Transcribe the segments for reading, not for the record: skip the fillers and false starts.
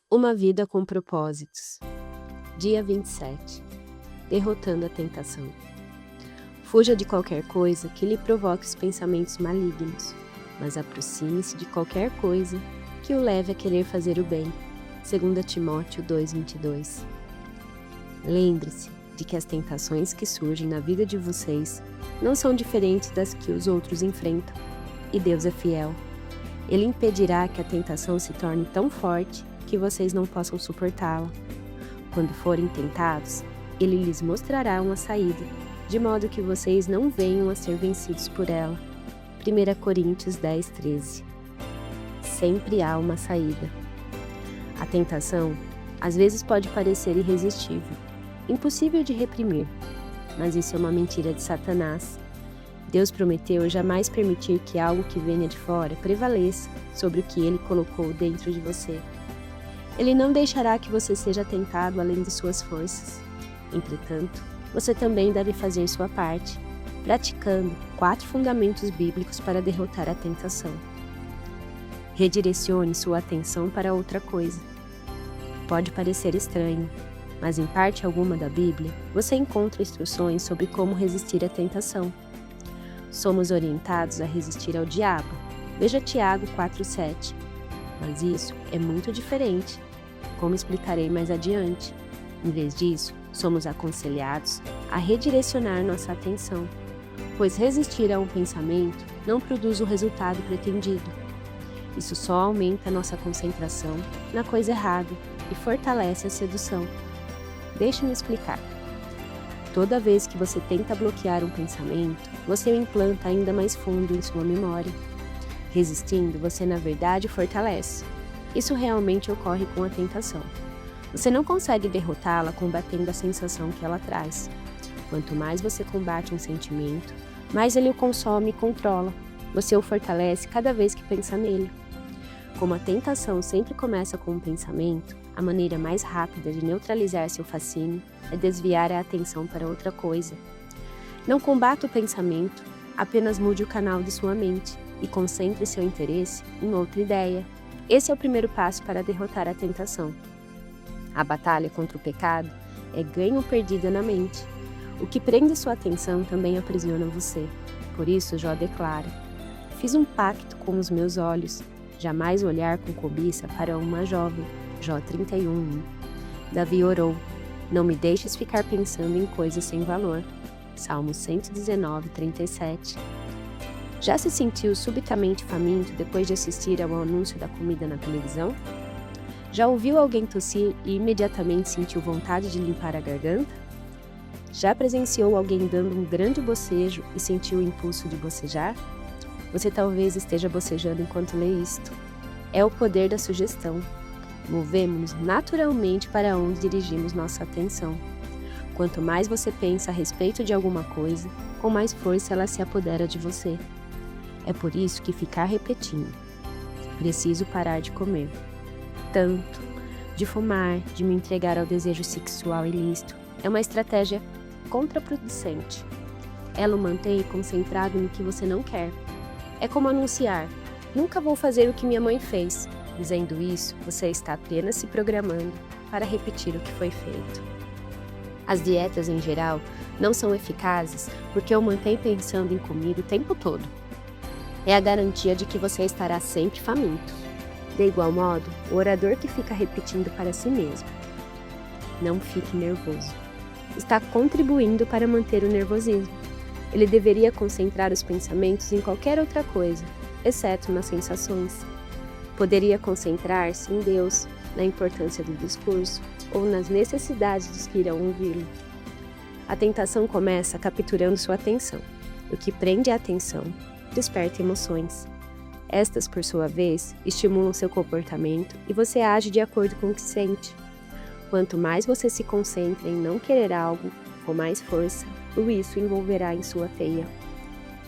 Uma vida com propósitos. Dia 27. Derrotando a tentação. Fuja de qualquer coisa que lhe provoque os pensamentos malignos, mas aproxime-se de qualquer coisa que o leve a querer fazer o bem. 2 Timóteo 2:22. Lembre-se de que as tentações que surgem na vida de vocês não são diferentes das que os outros enfrentam, e Deus é fiel. Ele impedirá que a tentação se torne tão forte que vocês não possam suportá-la. Quando forem tentados, Ele lhes mostrará uma saída, de modo que vocês não venham a ser vencidos por ela. 1 Coríntios 10:13. Sempre há uma saída. A tentação, às vezes, pode parecer irresistível, impossível de reprimir, mas isso é uma mentira de Satanás. Deus prometeu jamais permitir que algo que venha de fora prevaleça sobre o que Ele colocou dentro de você. Ele não deixará que você seja tentado além de suas forças. Entretanto, você também deve fazer sua parte, praticando 4 fundamentos bíblicos para derrotar a tentação. Redirecione sua atenção para outra coisa. Pode parecer estranho, mas em parte alguma da Bíblia, você encontra instruções sobre como resistir à tentação. Somos orientados a resistir ao diabo. Veja Tiago 4:7. Mas isso é muito diferente, como explicarei mais adiante. Em vez disso, somos aconselhados a redirecionar nossa atenção, pois resistir a um pensamento não produz o resultado pretendido. Isso só aumenta nossa concentração na coisa errada e fortalece a sedução. Deixe-me explicar. Toda vez que você tenta bloquear um pensamento, você o implanta ainda mais fundo em sua memória. Resistindo, você na verdade o fortalece. Isso realmente ocorre com a tentação. Você não consegue derrotá-la combatendo a sensação que ela traz. Quanto mais você combate um sentimento, mais ele o consome e controla. Você o fortalece cada vez que pensa nele. Como a tentação sempre começa com um pensamento, a maneira mais rápida de neutralizar seu fascínio é desviar a atenção para outra coisa. Não combata o pensamento, apenas mude o canal de sua mente e concentre seu interesse em outra ideia. Esse é o primeiro passo para derrotar a tentação. A batalha contra o pecado é ganho ou perdida na mente. O que prende sua atenção também aprisiona você. Por isso Jó declara: fiz um pacto com os meus olhos, jamais olhar com cobiça para uma jovem. Jó 31:1. Davi orou: não me deixes ficar pensando em coisas sem valor. Salmo 119:37. Já se sentiu subitamente faminto depois de assistir ao anúncio da comida na televisão? Já ouviu alguém tossir e imediatamente sentiu vontade de limpar a garganta? Já presenciou alguém dando um grande bocejo e sentiu o impulso de bocejar? Você talvez esteja bocejando enquanto lê isto. É o poder da sugestão. Movemos-nos naturalmente para onde dirigimos nossa atenção. Quanto mais você pensa a respeito de alguma coisa, com mais força ela se apodera de você. É por isso que ficar repetindo: preciso parar de comer, tanto, de fumar, de me entregar ao desejo sexual ilícito, é uma estratégia contraproducente. Ela o mantém concentrado no que você não quer. É como anunciar: nunca vou fazer o que minha mãe fez. Dizendo isso, você está apenas se programando para repetir o que foi feito. As dietas em geral não são eficazes porque o mantém pensando em comida o tempo todo. É a garantia de que você estará sempre faminto. De igual modo, o orador que fica repetindo para si mesmo: não fique nervoso, está contribuindo para manter o nervosismo. Ele deveria concentrar os pensamentos em qualquer outra coisa, exceto nas sensações. Poderia concentrar-se em Deus, na importância do discurso ou nas necessidades dos que irão ouvi-lo. A tentação começa capturando sua atenção. O que prende a atenção desperta emoções. Estas, por sua vez, estimulam seu comportamento e você age de acordo com o que sente. Quanto mais você se concentra em não querer algo, com mais força, isso envolverá em sua teia.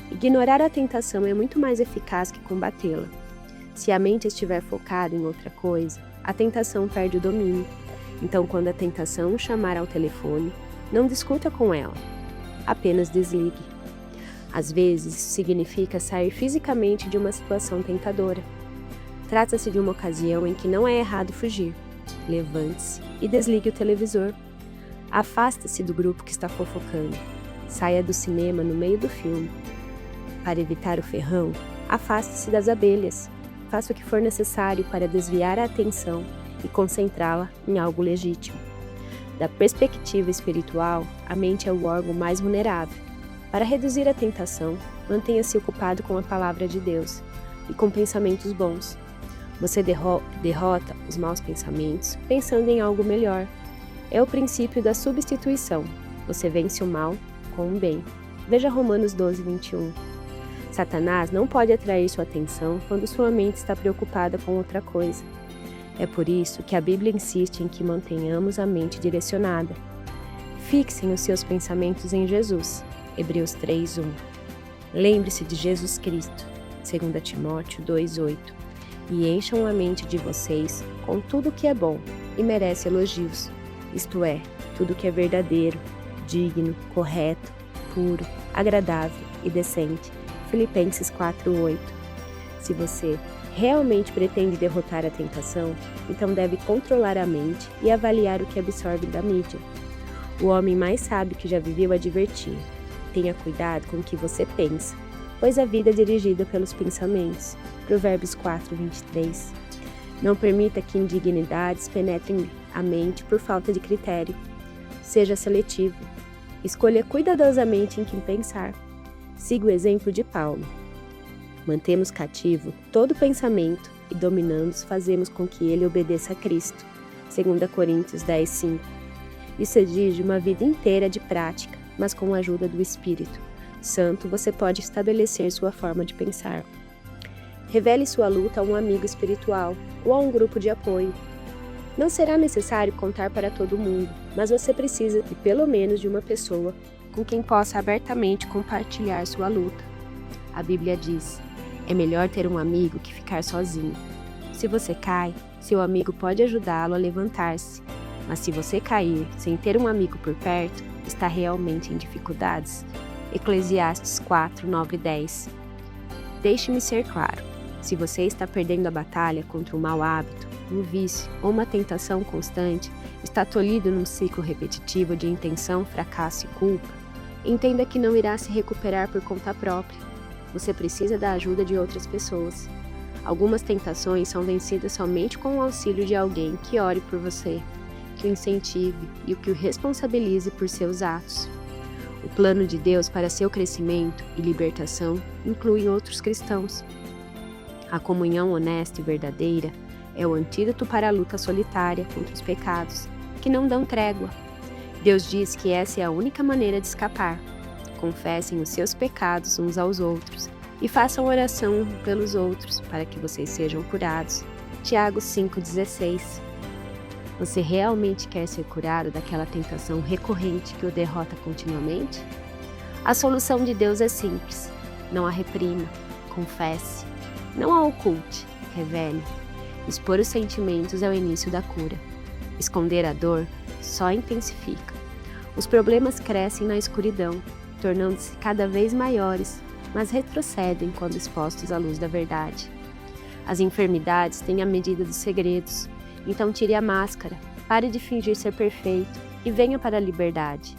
Ignorar a tentação é muito mais eficaz que combatê-la. Se a mente estiver focada em outra coisa, a tentação perde o domínio. Então, quando a tentação chamar ao telefone, não discuta com ela, apenas desligue. Às vezes, isso significa sair fisicamente de uma situação tentadora. Trata-se de uma ocasião em que não é errado fugir. Levante-se e desligue o televisor. Afaste-se do grupo que está fofocando. Saia do cinema no meio do filme. Para evitar o ferrão, afaste-se das abelhas. Faça o que for necessário para desviar a atenção e concentrá-la em algo legítimo. Da perspectiva espiritual, a mente é o órgão mais vulnerável. Para reduzir a tentação, mantenha-se ocupado com a palavra de Deus e com pensamentos bons. Você derrota os maus pensamentos pensando em algo melhor. É o princípio da substituição. Você vence o mal com o bem. Veja Romanos 12, 21. Satanás não pode atrair sua atenção quando sua mente está preocupada com outra coisa. É por isso que a Bíblia insiste em que mantenhamos a mente direcionada. Fixem os seus pensamentos em Jesus. Hebreus 3, 1. Lembre-se de Jesus Cristo. 2 Timóteo 2, 8. E encham a mente de vocês com tudo que é bom e merece elogios, isto é, tudo que é verdadeiro, digno, correto, puro, agradável e decente. Filipenses 4:8. Se você realmente pretende derrotar a tentação, então deve controlar a mente e avaliar o que absorve da mídia. O homem mais sábio que já viveu advertia: tenha cuidado com o que você pensa, pois a vida é dirigida pelos pensamentos. Provérbios 4:23. Não permita que indignidades penetrem a mente por falta de critério. Seja seletivo. Escolha cuidadosamente em quem pensar. Siga o exemplo de Paulo. Mantemos cativo todo pensamento e dominando-os fazemos com que ele obedeça a Cristo. 2 Coríntios 10:5. Isso exige uma vida inteira de prática, mas com a ajuda do Espírito Santo você pode estabelecer sua forma de pensar. Revele sua luta a um amigo espiritual ou a um grupo de apoio. Não será necessário contar para todo mundo, mas você precisa de pelo menos de uma pessoa com quem possa abertamente compartilhar sua luta. A Bíblia diz: é melhor ter um amigo que ficar sozinho. Se você cai, seu amigo pode ajudá-lo a levantar-se, mas se você cair sem ter um amigo por perto, está realmente em dificuldades. Eclesiastes 4, 9 e 10. Deixe-me ser claro. Se você está perdendo a batalha contra um mau hábito, um vício ou uma tentação constante, está tolhido num ciclo repetitivo de intenção, fracasso e culpa, entenda que não irá se recuperar por conta própria. Você precisa da ajuda de outras pessoas. Algumas tentações são vencidas somente com o auxílio de alguém que ore por você, que o incentive e que o responsabilize por seus atos. O plano de Deus para seu crescimento e libertação inclui outros cristãos. A comunhão honesta e verdadeira é o antídoto para a luta solitária contra os pecados, que não dão trégua. Deus diz que essa é a única maneira de escapar. Confessem os seus pecados uns aos outros e façam oração pelos outros para que vocês sejam curados. Tiago 5,16. Você realmente quer ser curado daquela tentação recorrente que o derrota continuamente? A solução de Deus é simples. Não a reprima, confesse. Não a oculte, revele. Expor os sentimentos é o início da cura. Esconder a dor só intensifica. Os problemas crescem na escuridão, tornando-se cada vez maiores, mas retrocedem quando expostos à luz da verdade. As enfermidades têm a medida dos segredos, então tire a máscara, pare de fingir ser perfeito e venha para a liberdade.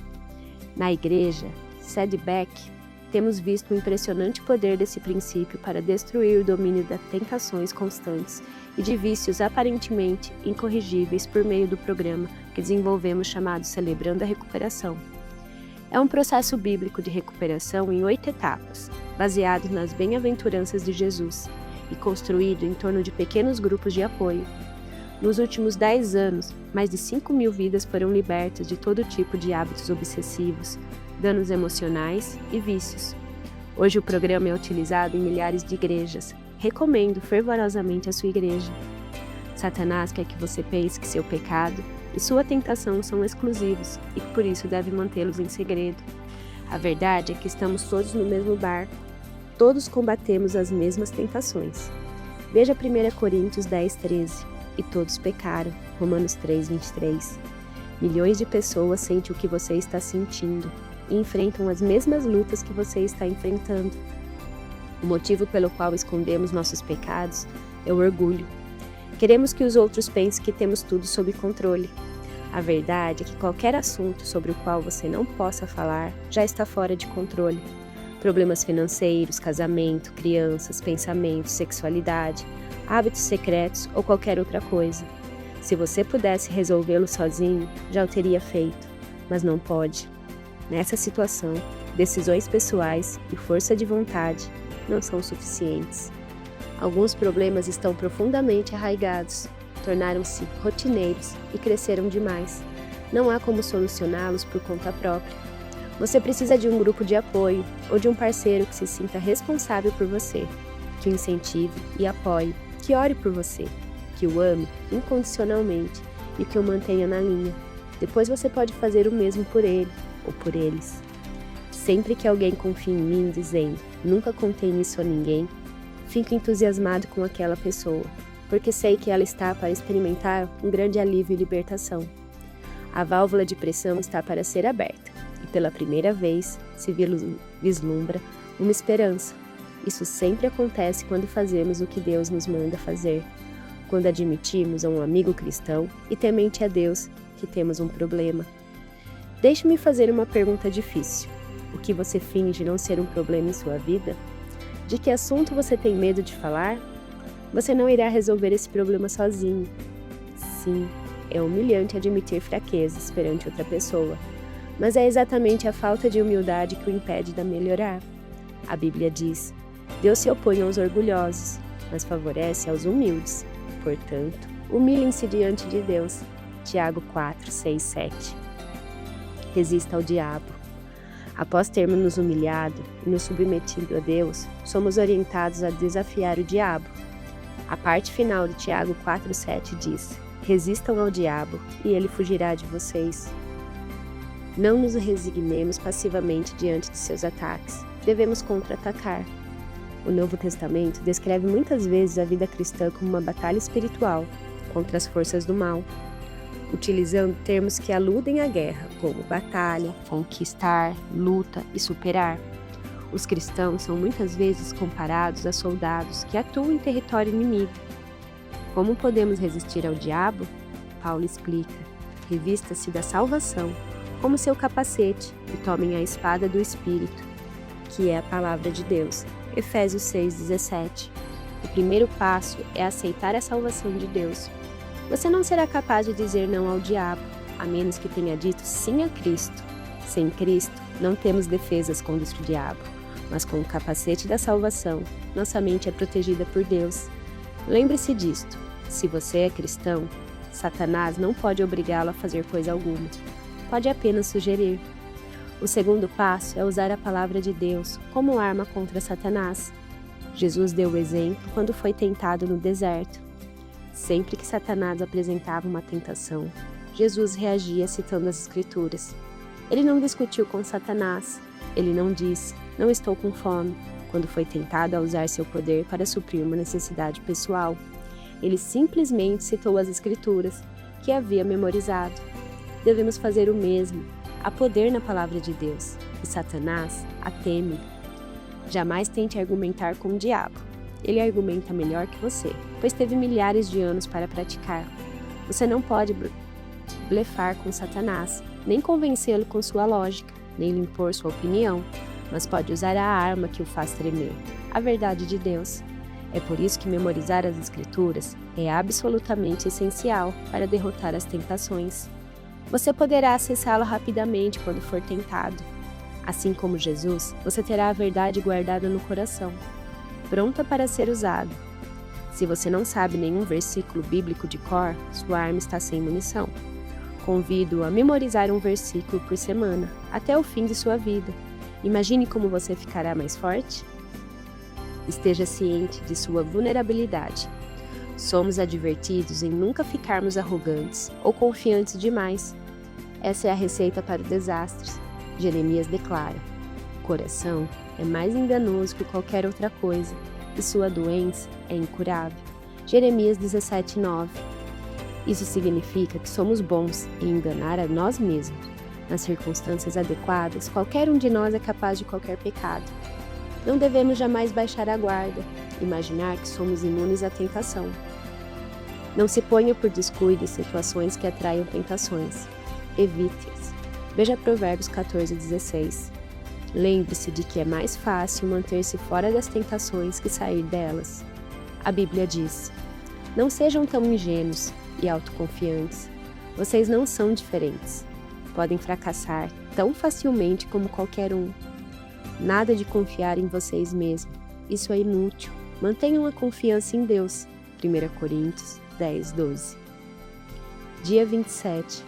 Na igreja, Saddleback, temos visto o impressionante poder desse princípio para destruir o domínio das tentações constantes e de vícios aparentemente incorrigíveis por meio do programa que desenvolvemos chamado Celebrando a Recuperação. É um processo bíblico de recuperação em 8 etapas, baseado nas bem-aventuranças de Jesus e construído em torno de pequenos grupos de apoio. Nos últimos 10 anos, mais de 5.000 vidas foram libertas de todo tipo de hábitos obsessivos, danos emocionais e vícios. Hoje o programa é utilizado em milhares de igrejas. Recomendo fervorosamente a sua igreja. Satanás quer que você pense que seu pecado e sua tentação são exclusivos e que por isso deve mantê-los em segredo. A verdade é que estamos todos no mesmo barco. Todos combatemos as mesmas tentações. Veja 1 Coríntios 10:13. E todos pecaram. Romanos 3:23. Milhões de pessoas sentem o que você está sentindo e enfrentam as mesmas lutas que você está enfrentando. O motivo pelo qual escondemos nossos pecados é o orgulho. Queremos que os outros pensem que temos tudo sob controle. A verdade é que qualquer assunto sobre o qual você não possa falar já está fora de controle. Problemas financeiros, casamento, crianças, pensamentos, sexualidade, hábitos secretos ou qualquer outra coisa. Se você pudesse resolvê-lo sozinho, já o teria feito, mas não pode. Nessa situação, decisões pessoais e força de vontade não são suficientes. Alguns problemas estão profundamente arraigados, tornaram-se rotineiros e cresceram demais. Não há como solucioná-los por conta própria. Você precisa de um grupo de apoio ou de um parceiro que se sinta responsável por você, que o incentive e apoie, que ore por você, que o ame incondicionalmente e que o mantenha na linha. Depois você pode fazer o mesmo por ele ou por eles. Sempre que alguém confia em mim dizendo, nunca contei isso a ninguém, fico entusiasmado com aquela pessoa, porque sei que ela está para experimentar um grande alívio e libertação. A válvula de pressão está para ser aberta, e pela primeira vez se vislumbra uma esperança. Isso sempre acontece quando fazemos o que Deus nos manda fazer, quando admitimos a um amigo cristão e temente a Deus que temos um problema. Deixe-me fazer uma pergunta difícil. O que você finge não ser um problema em sua vida? De que assunto você tem medo de falar? Você não irá resolver esse problema sozinho. Sim, é humilhante admitir fraquezas perante outra pessoa, mas é exatamente a falta de humildade que o impede de melhorar. A Bíblia diz, Deus se opõe aos orgulhosos, mas favorece aos humildes. Portanto, humilhem-se diante de Deus. Tiago 4, 6, 7. Resista ao diabo. Após termos nos humilhado e nos submetido a Deus, somos orientados a desafiar o diabo. A parte final de Tiago 4,7 diz, resistam ao diabo e ele fugirá de vocês. Não nos resignemos passivamente diante de seus ataques, devemos contra-atacar. O Novo Testamento descreve muitas vezes a vida cristã como uma batalha espiritual contra as forças do mal, utilizando termos que aludem à guerra, como batalha, conquistar, luta e superar. Os cristãos são muitas vezes comparados a soldados que atuam em território inimigo. Como podemos resistir ao diabo? Paulo explica: revista-se da salvação como seu capacete e tomem a espada do Espírito, que é a palavra de Deus. Efésios 6,17. O primeiro passo é aceitar a salvação de Deus. Você não será capaz de dizer não ao diabo, a menos que tenha dito sim a Cristo. Sem Cristo, não temos defesas contra o diabo, mas com o capacete da salvação, nossa mente é protegida por Deus. Lembre-se disto: se você é cristão, Satanás não pode obrigá-lo a fazer coisa alguma. Pode apenas sugerir. O segundo passo é usar a palavra de Deus como arma contra Satanás. Jesus deu o exemplo quando foi tentado no deserto. Sempre que Satanás apresentava uma tentação, Jesus reagia citando as Escrituras. Ele não discutiu com Satanás. Ele não disse, não estou com fome, quando foi tentado a usar seu poder para suprir uma necessidade pessoal. Ele simplesmente citou as Escrituras, que havia memorizado. Devemos fazer o mesmo. Há poder na palavra de Deus, e Satanás a teme. Jamais tente argumentar com o diabo. Ele argumenta melhor que você, pois teve milhares de anos para praticar. Você não pode blefar com Satanás, nem convencê-lo com sua lógica, nem lhe impor sua opinião, mas pode usar a arma que o faz tremer, a verdade de Deus. É por isso que memorizar as Escrituras é absolutamente essencial para derrotar as tentações. Você poderá acessá-la rapidamente quando for tentado. Assim como Jesus, você terá a verdade guardada no coração, pronta para ser usada. Se você não sabe nenhum versículo bíblico de cor, sua arma está sem munição. Convido-o a memorizar um versículo por semana, até o fim de sua vida. Imagine como você ficará mais forte. Esteja ciente de sua vulnerabilidade. Somos advertidos em nunca ficarmos arrogantes ou confiantes demais. Essa é a receita para o desastre. Jeremias declara: o coração é mais enganoso que qualquer outra coisa, e sua doença é incurável. Jeremias 17:9. Isso significa que somos bons em enganar a nós mesmos. Nas circunstâncias adequadas, qualquer um de nós é capaz de qualquer pecado. Não devemos jamais baixar a guarda, imaginar que somos imunes à tentação. Não se ponha por descuido em situações que atraiam tentações. Evite-as. Veja Provérbios 14:16. Lembre-se de que é mais fácil manter-se fora das tentações que sair delas. A Bíblia diz: não sejam tão ingênuos e autoconfiantes. Vocês não são diferentes. Podem fracassar tão facilmente como qualquer um. Nada de confiar em vocês mesmos. Isso é inútil. Mantenham a confiança em Deus. 1 Coríntios 10:12. Dia 27.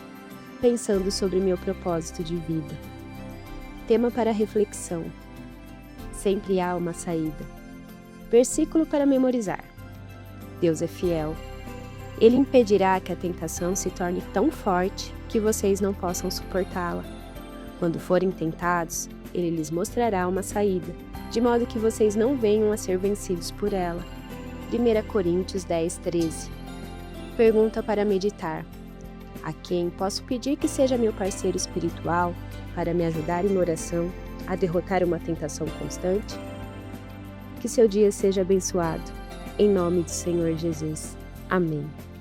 Pensando sobre meu propósito de vida. Tema para reflexão. Sempre há uma saída. Versículo para memorizar. Deus é fiel. Ele impedirá que a tentação se torne tão forte que vocês não possam suportá-la. Quando forem tentados, Ele lhes mostrará uma saída, de modo que vocês não venham a ser vencidos por ela. 1 Coríntios 10:13. Pergunta para meditar. A quem posso pedir que seja meu parceiro espiritual para me ajudar em oração a derrotar uma tentação constante? Que seu dia seja abençoado. Em nome do Senhor Jesus. Amém.